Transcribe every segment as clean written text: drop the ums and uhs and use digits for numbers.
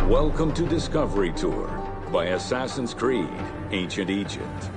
Welcome to Discovery Tour by Assassin's Creed, Ancient Egypt.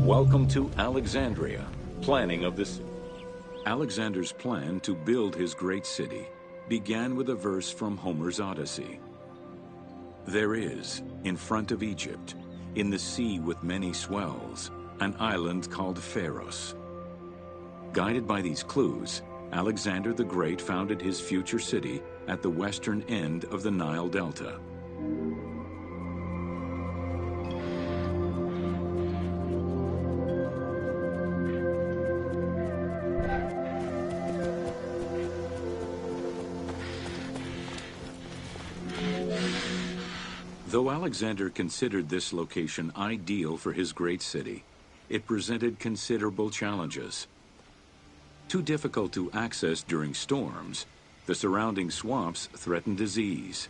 Welcome to Alexandria, planning of the city. Alexander's plan to build his great city began with a verse from Homer's Odyssey. There is, in front of Egypt, in the sea with many swells, an island called Pharos. Guided by these clues, Alexander the Great founded his future city at the western end of the Nile Delta. Though Alexander considered this location ideal for his great city, it presented considerable challenges. Too difficult to access during storms, the surrounding swamps threatened disease,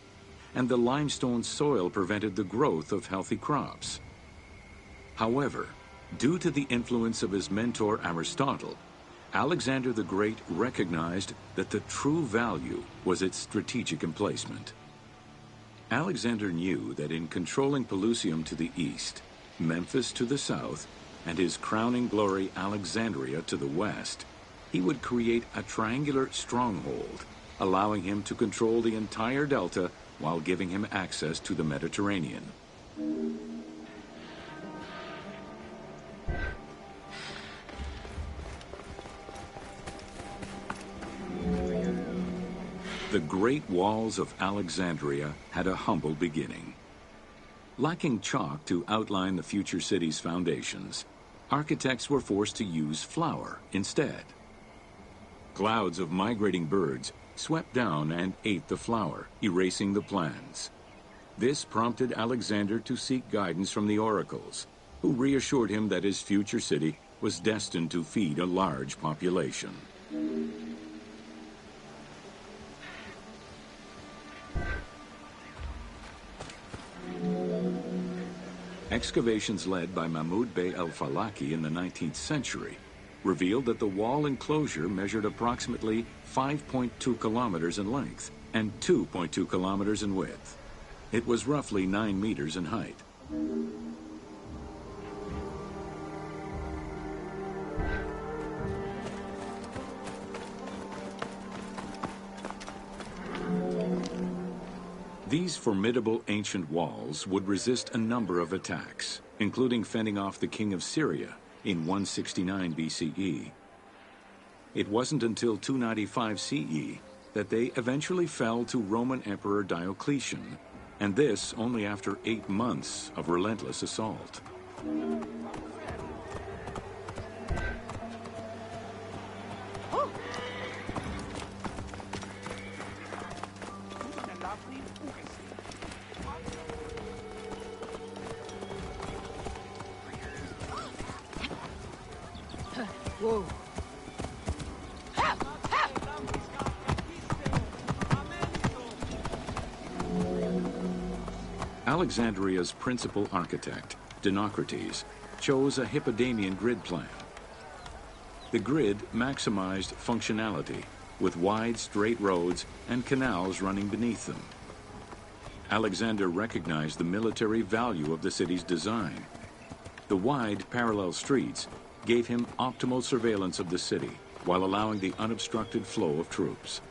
and the limestone soil prevented the growth of healthy crops. However, due to the influence of his mentor Aristotle, Alexander the Great recognized that the true value was its strategic emplacement. Alexander knew that in controlling Pelusium to the east, Memphis to the south, and his crowning glory Alexandria to the west, he would create a triangular stronghold, allowing him to control the entire delta while giving him access to the Mediterranean. The great walls of Alexandria had a humble beginning. Lacking chalk to outline the future city's foundations, architects were forced to use flour instead. Clouds of migrating birds swept down and ate the flour, erasing the plans. This prompted Alexander to seek guidance from the oracles, who reassured him that his future city was destined to feed a large population. Excavations led by Mahmud Bey el-Falaki in the 19th century revealed that the wall enclosure measured approximately 5.2 kilometers in length and 2.2 kilometers in width. It was roughly 9 meters in height. These formidable ancient walls would resist a number of attacks, including fending off the king of Syria in 169 BCE. It wasn't until 295 CE that they eventually fell to Roman Emperor Diocletian, and this only after 8 months of relentless assault. Whoa. Alexandria's principal architect, Dinocrates, chose a Hippodamian grid plan. The grid maximized functionality, with wide, straight roads and canals running beneath them. Alexander recognized the military value of the city's design. The wide, parallel streets gave him optimal surveillance of the city while allowing the unobstructed flow of troops.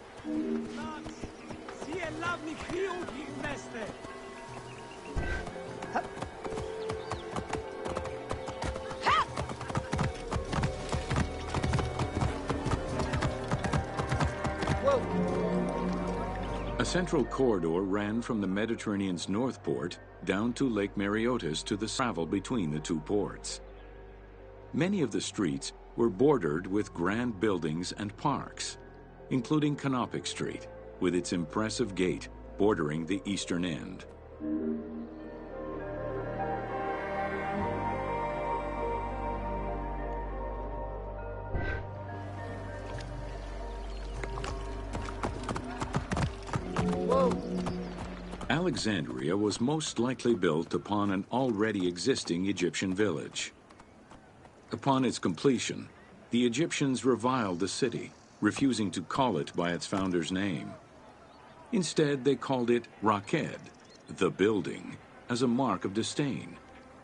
A central corridor ran from the Mediterranean's north port down to Lake Mareotis to the travel between the two ports. Many of the streets were bordered with grand buildings and parks, including Canopic Street, with its impressive gate bordering the eastern end. Alexandria was most likely built upon an already existing Egyptian village. Upon its completion, the Egyptians reviled the city, refusing to call it by its founder's name. Instead, they called it Raked, the building, as a mark of disdain,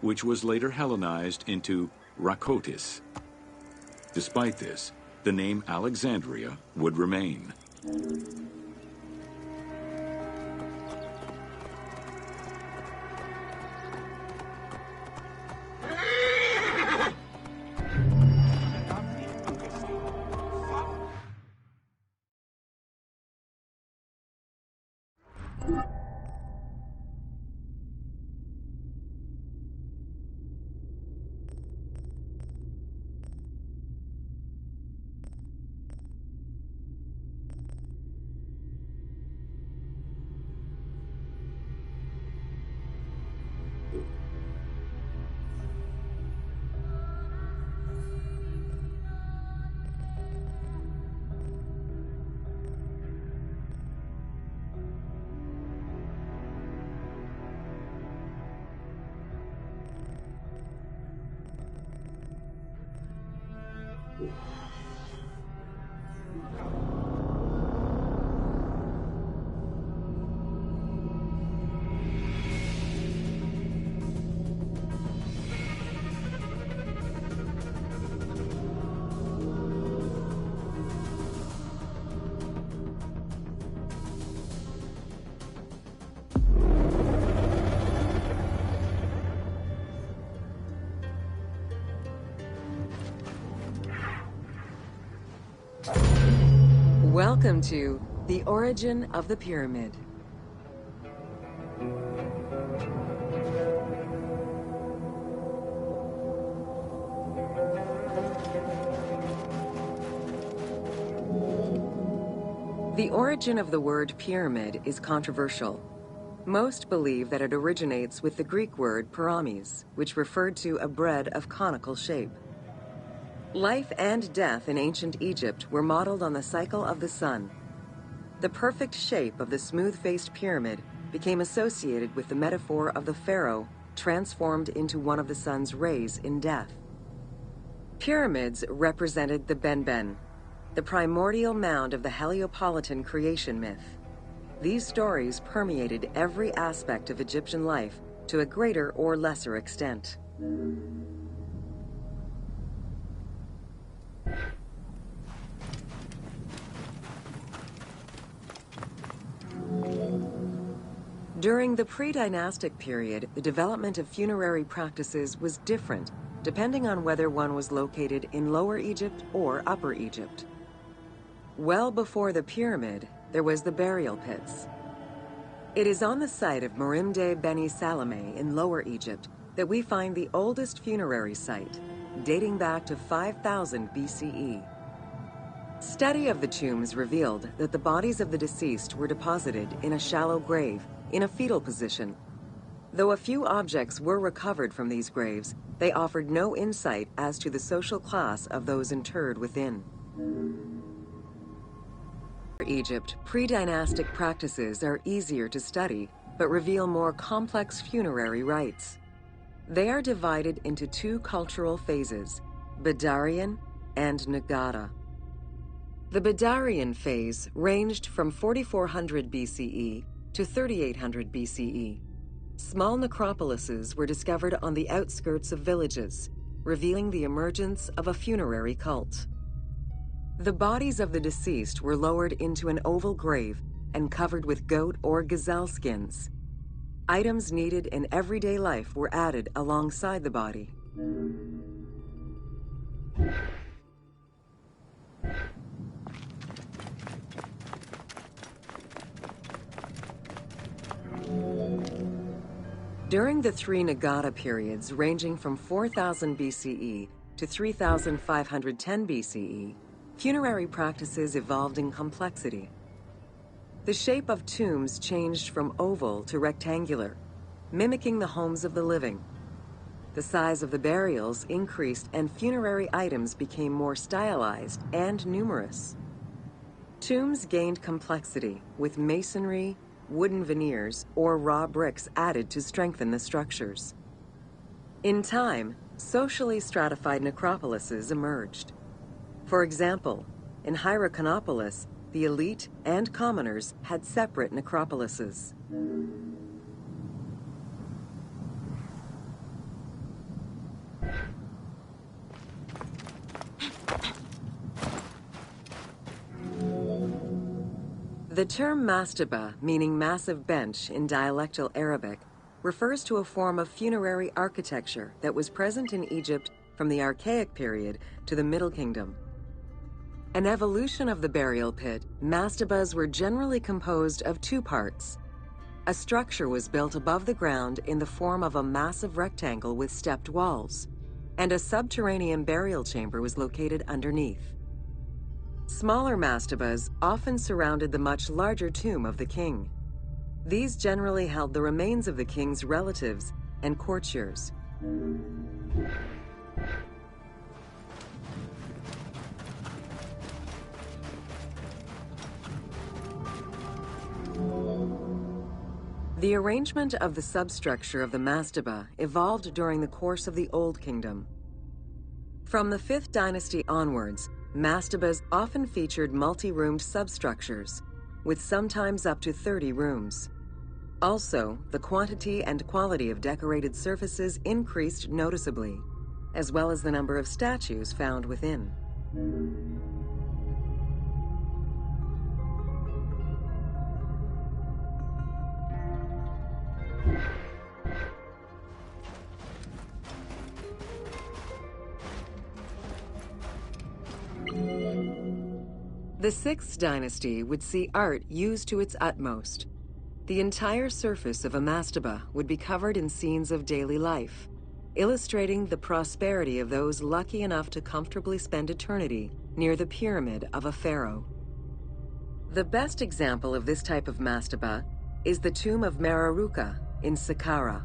which was later Hellenized into Rakotis. Despite this, the name Alexandria would remain. Welcome to The Origin of the Pyramid. The origin of the word pyramid is controversial. Most believe that it originates with the Greek word pyramis, which referred to a bread of conical shape. Life and death in ancient Egypt were modeled on the cycle of the sun. The perfect shape of the smooth-faced pyramid became associated with the metaphor of the pharaoh transformed into one of the sun's rays in death. Pyramids represented the Benben, the primordial mound of the Heliopolitan creation myth. These stories permeated every aspect of Egyptian life to a greater or lesser extent. During the pre-dynastic period, the development of funerary practices was different, depending on whether one was located in Lower Egypt or Upper Egypt. Well before the pyramid, there was the burial pits. It is on the site of Merimde Beni Salome in Lower Egypt that we find the oldest funerary site, dating back to 5000 BCE. Study of the tombs revealed that the bodies of the deceased were deposited in a shallow grave in a fetal position. Though a few objects were recovered from these graves, they offered no insight as to the social class of those interred within. In Egypt, pre-dynastic practices are easier to study, but reveal more complex funerary rites. They are divided into two cultural phases, Badarian and Nagada. The Badarian phase ranged from 4400 BCE to 3800 BCE. Small necropolises were discovered on the outskirts of villages. revealing the emergence of a funerary cult. The bodies of the deceased were lowered into an oval grave and covered with goat or gazelle skins. Items needed in everyday life were added alongside the body. During the three Nagata periods ranging from 4000 BCE to 3510 BCE, funerary practices evolved in complexity. The shape of tombs changed from oval to rectangular, mimicking the homes of the living. The size of the burials increased and funerary items became more stylized and numerous. Tombs gained complexity with masonry, wooden veneers, or raw bricks added to strengthen the structures. In time, socially stratified necropolises emerged. For example, in Hyrcanopolis, the elite and commoners had separate necropolises. The term mastaba, meaning massive bench in dialectal Arabic, refers to a form of funerary architecture that was present in Egypt from the Archaic period to the Middle Kingdom. An evolution of the burial pit, mastabas were generally composed of two parts. A structure was built above the ground in the form of a massive rectangle with stepped walls, and a subterranean burial chamber was located underneath. Smaller mastabas often surrounded the much larger tomb of the king. These generally held the remains of the king's relatives and courtiers. The arrangement of the substructure of the mastaba evolved during the course of the Old Kingdom. From the 5th dynasty onwards, mastabas often featured multi-roomed substructures, with sometimes up to 30 rooms. Also, the quantity and quality of decorated surfaces increased noticeably, as well as the number of statues found within. The 6th dynasty would see art used to its utmost. The entire surface of a mastaba would be covered in scenes of daily life, illustrating the prosperity of those lucky enough to comfortably spend eternity near the pyramid of a pharaoh. The best example of this type of mastaba is the tomb of Mereruka in Saqqara.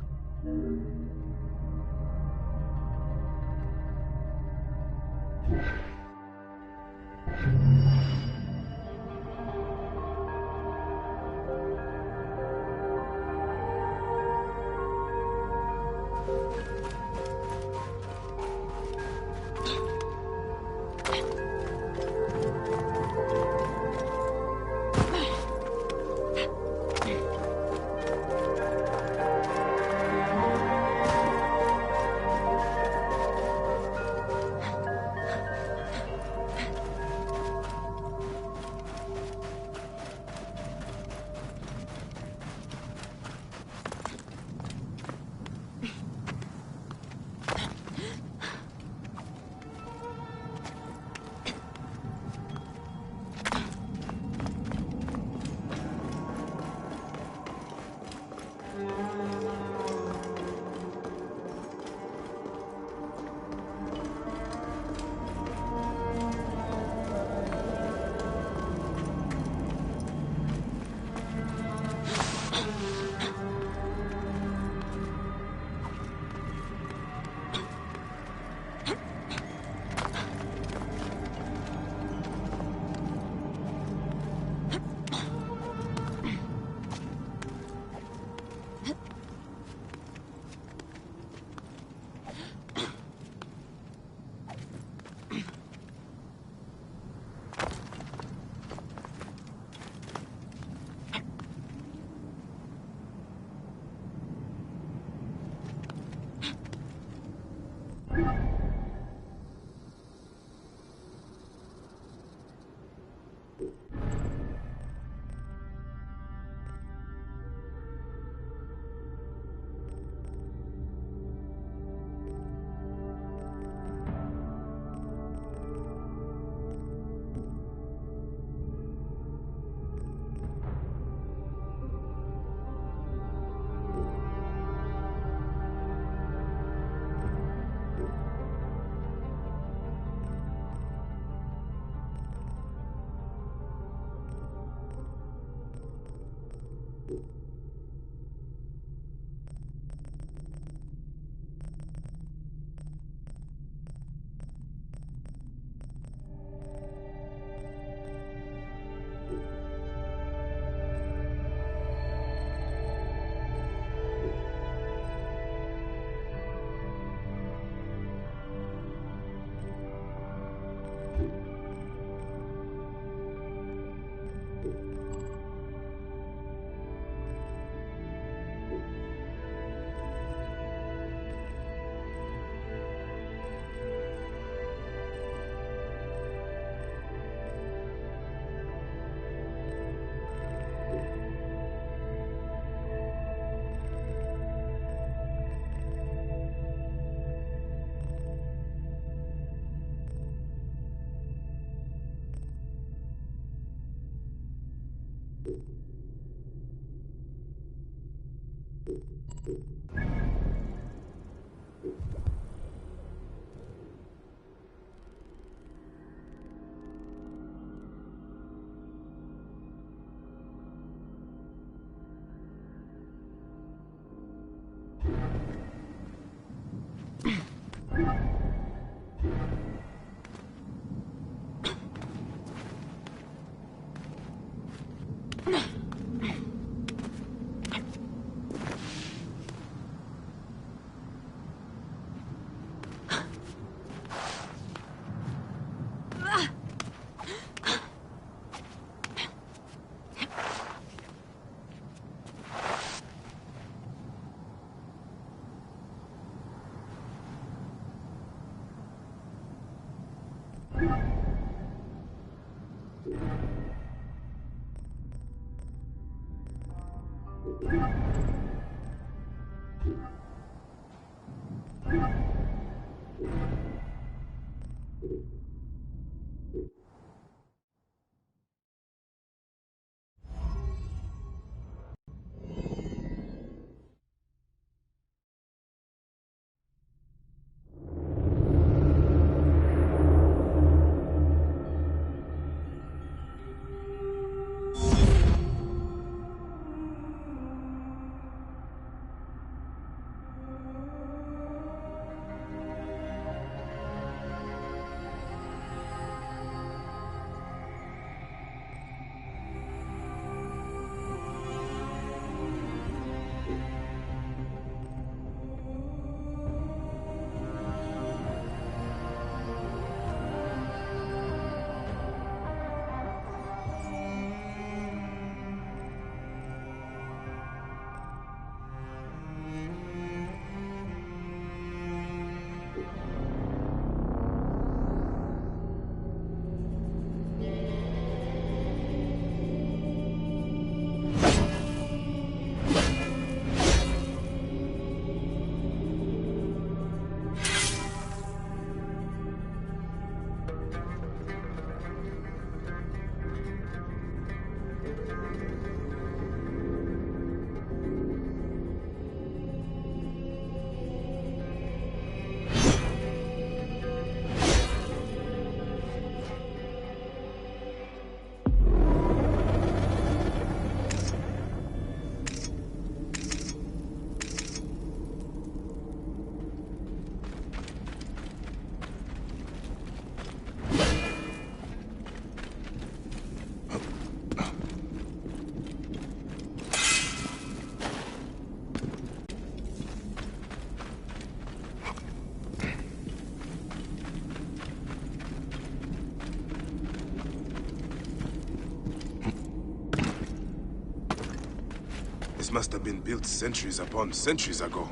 This must have been built centuries upon centuries ago.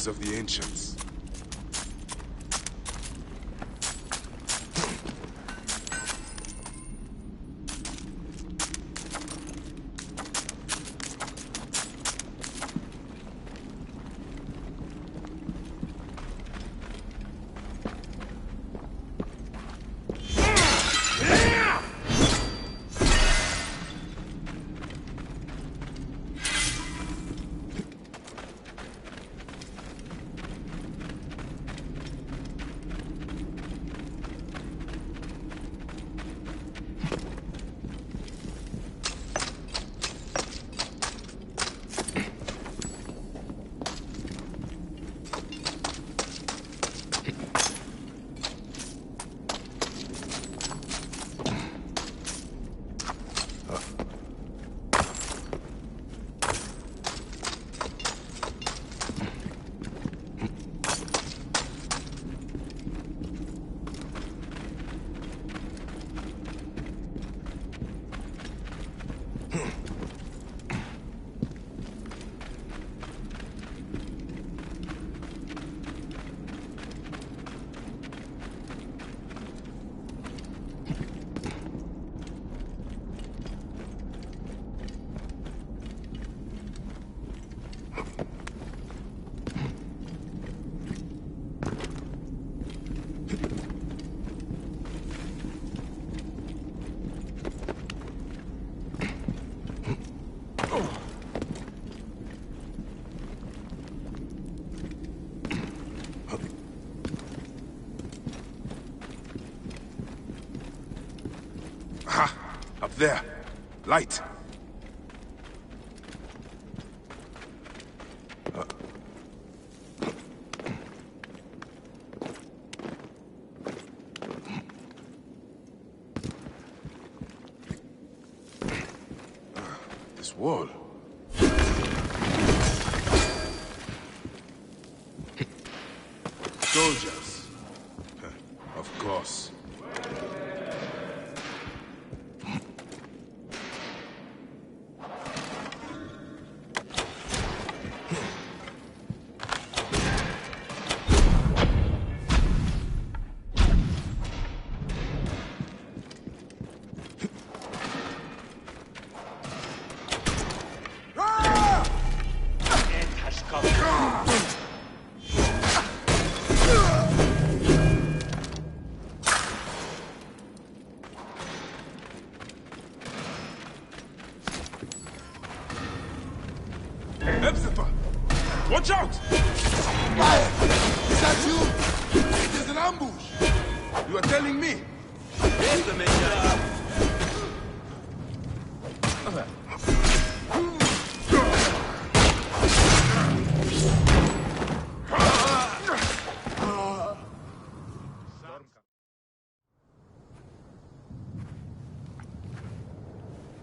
Of the ancients. Up there. Light. This wall. Soldiers. Of course. Watch out! Fire! Is that you? It is an ambush! You are telling me? Yes, the Major.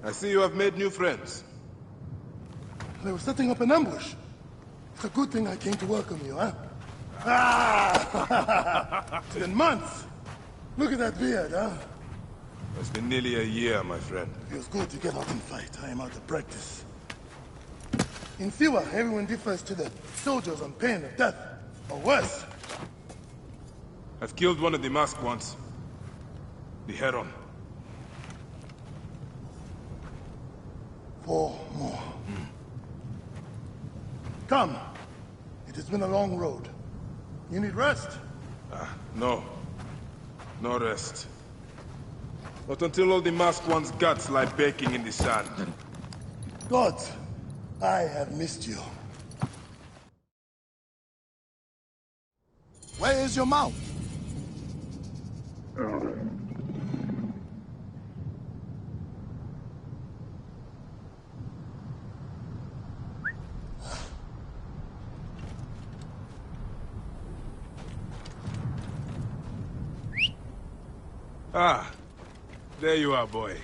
I see you have made new friends. They were setting up an ambush. It's a good thing I came to welcome you, huh? Ah! It's been months. Look at that beard, huh? It's been nearly a year, my friend. Feels good to get out and fight. I am out of practice. In Siwa, everyone defers to the soldiers on pain of death, or worse. I've killed one of the masked ones. The Heron. 4 more. Come. It has been a long road. You need rest? No. No rest. Not until all the masked one's guts lie baking in the sand. God, I have missed you. Where is your mount? Ah, there you are, boy.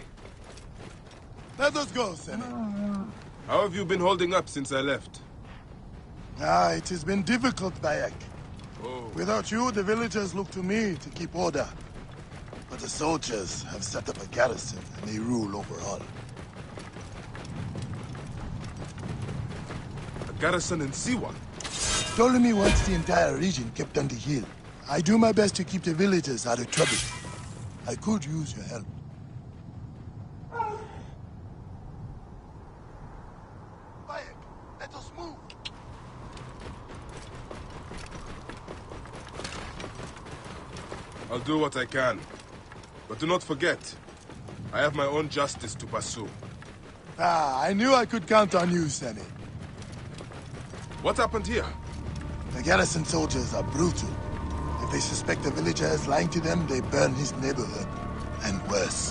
Let us go, Senny. How have you been holding up since I left? It has been difficult, Bayek. Oh. Without you, the villagers look to me to keep order. But the soldiers have set up a garrison, and they rule over all. A garrison in Siwa? Ptolemy wants the entire region kept on the hill. I do my best to keep the villagers out of trouble. I could use your help. Bayek, let us move. I'll do what I can. But do not forget, I have my own justice to pursue. I knew I could count on you, Senny. What happened here? The garrison soldiers are brutal. If they suspect a villager is lying to them, they burn his neighborhood. And worse.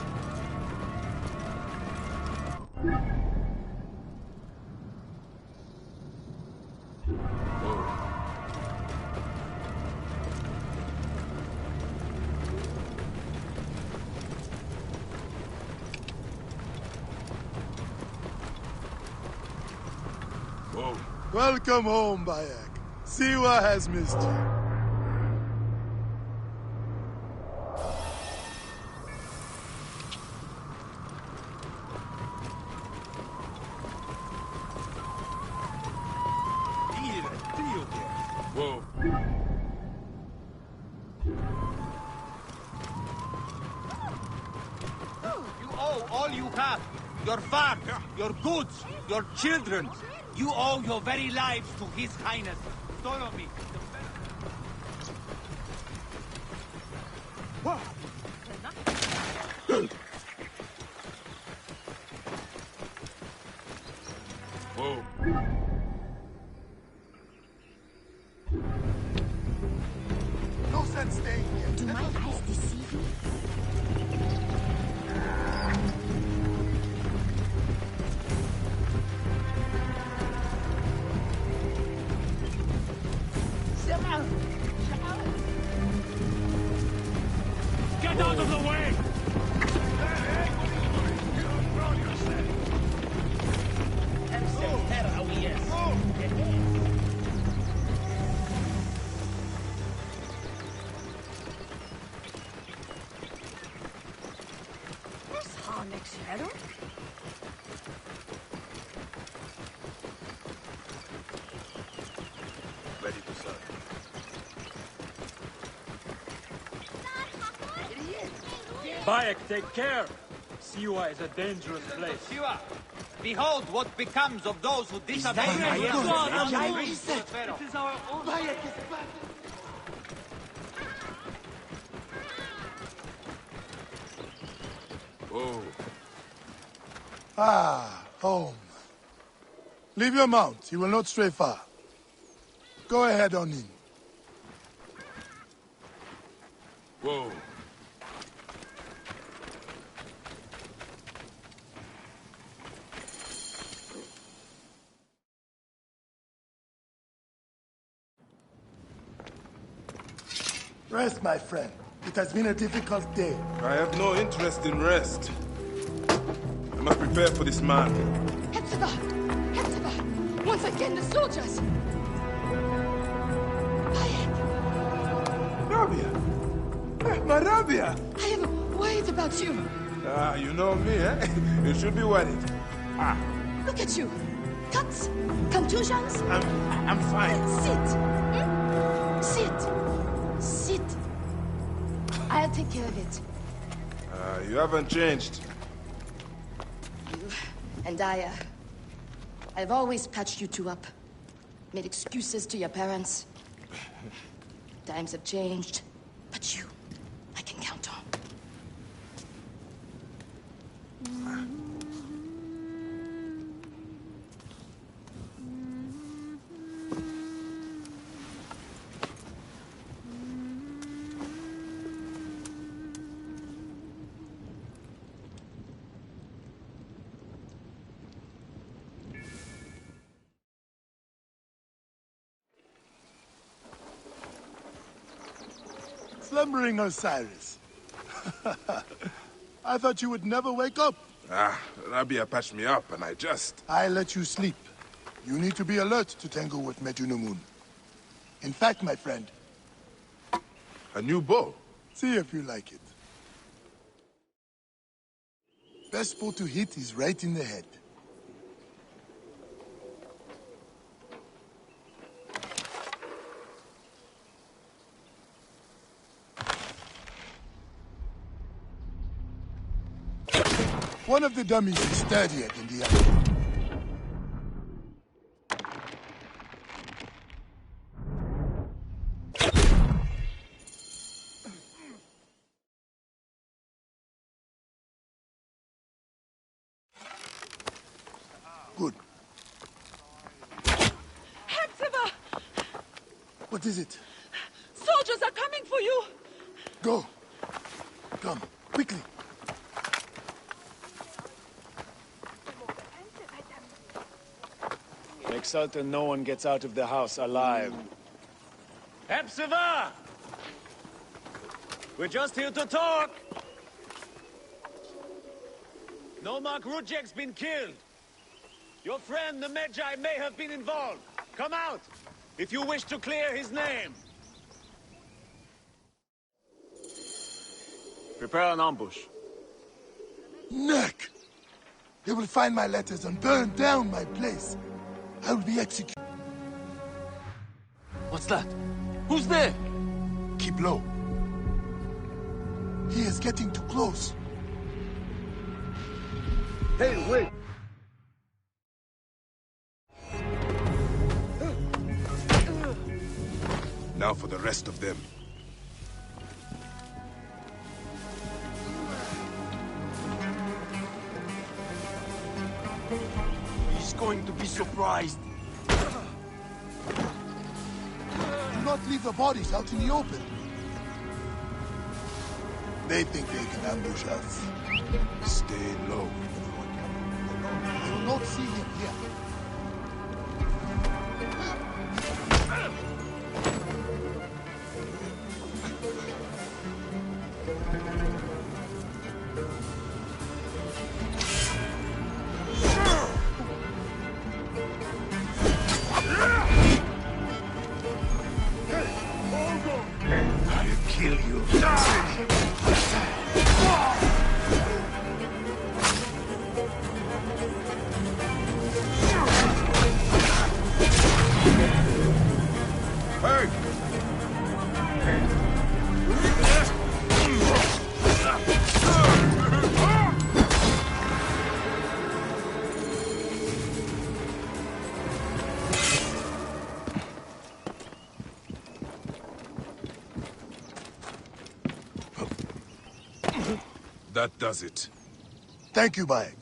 Whoa. Welcome home, Bayek. Siwa has missed you. Whoa. You owe all you have. Your farm, your goods, your children. You owe your very lives to His Highness. Follow me. Whoa. No sense staying here. Do my eyes deceive me? Get out of the way! Bayek, take care! Siwa is a dangerous place. Siwa, behold what becomes of those who disobey my This is our own. Whoa. Ah, home. Leave your mount. He will not stray far. Go ahead on in. Whoa. Rest, my friend. It has been a difficult day. I have no interest in rest. I must prepare for this man. Hepzibah! Hepzibah! Once again, the soldiers! Bayek! Rabia! My Rabia! I am worried about you. Ah, you know me, eh? You should be worried. Ah, Look at you. Cuts, contusions. I'm fine. Sit. Sit. Sit. I'll take care of it. You haven't changed. You and I've always patched you two up. Made excuses to your parents. Times have changed, but you, I can count on. Slumbering Osiris. I thought you would never wake up. Ah, Rabia patched me up and I let you sleep. You need to be alert to tangle with Medunamun. In fact, my friend, A new bow? see if you like it. Best spot to hit is right in the head. One of the dummies is sturdier than the other. Good. Hepzibah! What is it? Soldiers are coming for you! Go. Come, quickly. Make certain no one gets out of the house alive. Hepzibah! We're just here to talk! Nomak Rujek's been killed. Your friend, the Medjay, may have been involved. Come out, if you wish to clear his name. Prepare an ambush. Neck! They will find my letters and burn down my place. I will be executed. What's that? Who's there? Keep low. He is getting too close. Hey, wait! Now for the rest of them. He's going to be surprised. Do not leave the bodies out in the open. They think they can ambush us. Stay low. They will not see him here. I'll kill you. Hey! That does it. Thank you, Bayek.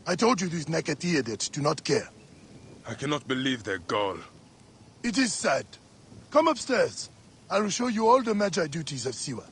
I told you these Neketi idiots do not care. I cannot believe their gall. It is sad. Come upstairs. I will show you all the Magi duties of Siwa.